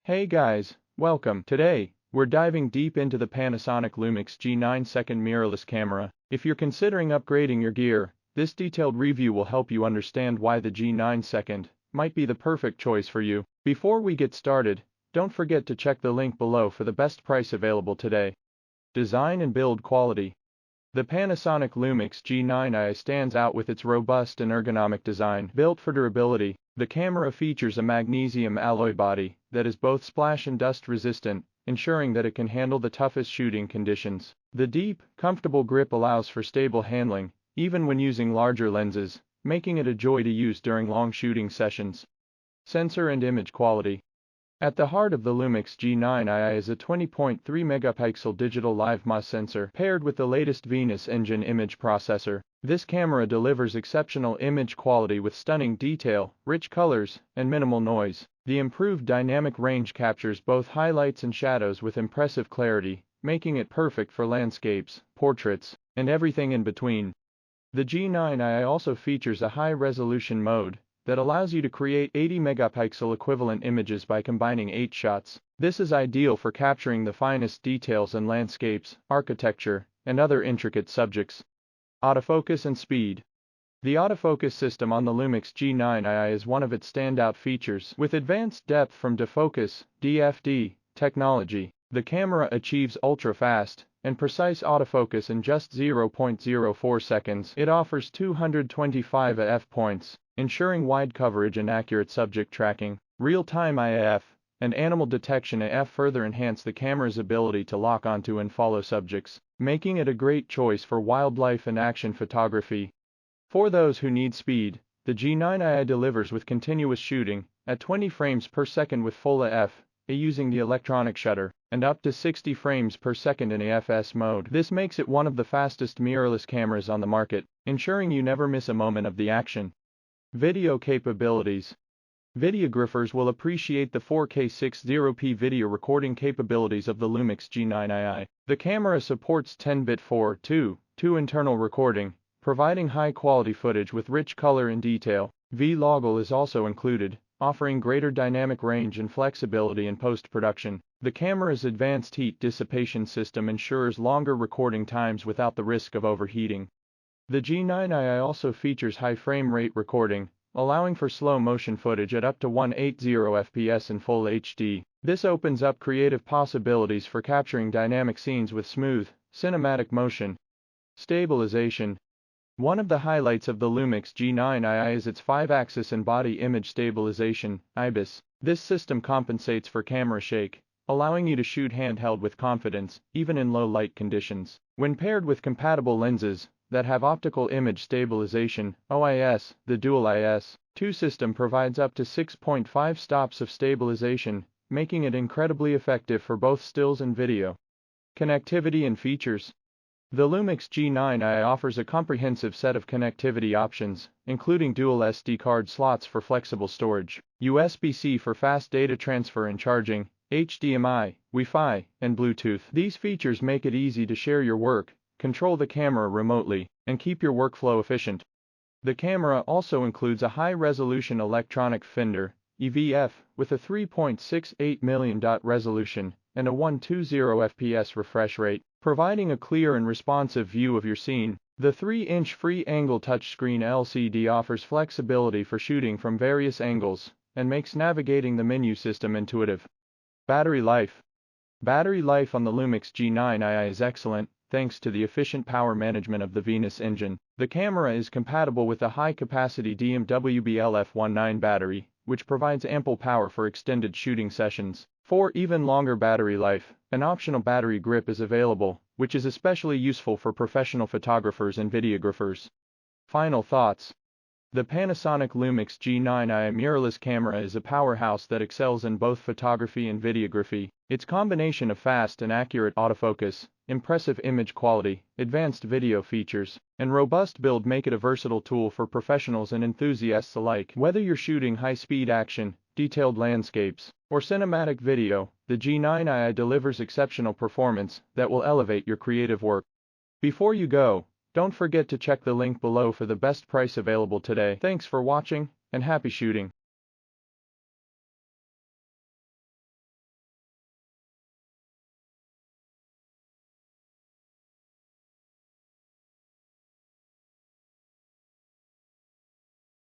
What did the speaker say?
Hey guys, welcome. Today, we're diving deep into the Panasonic LUMIX G9II mirrorless camera. If you're considering upgrading your gear, this detailed review will help you understand why the G9II might be the perfect choice for you. Before we get started, don't forget to check the link below for the best price available today. Design and build quality. The Panasonic LUMIX G9II stands out with its robust and ergonomic design. Built for durability, the camera features a magnesium alloy body that is both splash and dust resistant, ensuring that it can handle the toughest shooting conditions. The deep, comfortable grip allows for stable handling, even when using larger lenses, making it a joy to use during long shooting sessions. Sensor and image quality. At the heart of the LUMIX G9II is a 20.3 megapixel digital live MOS sensor paired with the latest Venus engine image processor. This camera delivers exceptional image quality with stunning detail, rich colors, and minimal noise. The improved dynamic range captures both highlights and shadows with impressive clarity, making it perfect for landscapes, portraits, and everything in between. The G9II also features a high-resolution mode that allows you to create 80 megapixel equivalent images by combining 8 shots. This is ideal for capturing the finest details in landscapes, architecture, and other intricate subjects. Autofocus and speed. The autofocus system on the LUMIX G9II is one of its standout features. With advanced depth from Defocus (DFD) technology, the camera achieves ultra-fast and precise autofocus in just 0.04 seconds. It offers 225 AF points, ensuring wide coverage and accurate subject tracking. Real-time IF and animal detection AF further enhance the camera's ability to lock onto and follow subjects, making it a great choice for wildlife and action photography. For those who need speed, the G9II delivers with continuous shooting at 20 frames per second with full AF, using the electronic shutter, and up to 60 frames per second in AFS mode. This makes it one of the fastest mirrorless cameras on the market, ensuring you never miss a moment of the action. Video capabilities. Videographers will appreciate the 4K 60p video recording capabilities of the LUMIX G9II. The camera supports 10-bit 4:2:2 internal recording, providing high-quality footage with rich color and detail. V-LogL is also included, offering greater dynamic range and flexibility in post-production. The camera's advanced heat dissipation system ensures longer recording times without the risk of overheating. The G9II also features high frame rate recording, allowing for slow-motion footage at up to 180 fps in full HD. This opens up creative possibilities for capturing dynamic scenes with smooth, cinematic motion. Stabilization. One of the highlights of the LUMIX G9II is its 5-axis and body image stabilization, IBIS. This system compensates for camera shake, allowing you to shoot handheld with confidence, even in low light conditions. When paired with compatible lenses that have optical image stabilization, OIS, the Dual IS-2 system provides up to 6.5 stops of stabilization, making it incredibly effective for both stills and video. Connectivity and features. The LUMIX G9II offers a comprehensive set of connectivity options, including dual SD card slots for flexible storage, USB-C for fast data transfer and charging, HDMI, Wi-Fi, and Bluetooth. These features make it easy to share your work, control the camera remotely, and keep your workflow efficient. The camera also includes a high-resolution electronic finder, EVF, with a 3.68 million dot resolution and a 120 fps refresh rate, providing a clear and responsive view of your scene. The 3-inch free-angle touchscreen LCD offers flexibility for shooting from various angles and makes navigating the menu system intuitive. Battery life. Battery life on the LUMIX G9II is excellent, thanks to the efficient power management of the Venus engine. The camera is compatible with a high-capacity DMWB-LF19 battery, which provides ample power for extended shooting sessions. For even longer battery life, an optional battery grip is available, which is especially useful for professional photographers and videographers. Final thoughts. The Panasonic LUMIX G9II mirrorless camera is a powerhouse that excels in both photography and videography. Its combination of fast and accurate autofocus, impressive image quality, advanced video features, and robust build make it a versatile tool for professionals and enthusiasts alike. Whether you're shooting high-speed action, detailed landscapes, or cinematic video, the G9II delivers exceptional performance that will elevate your creative work. Before you go, don't forget to check the link below for the best price available today. Thanks for watching, and happy shooting.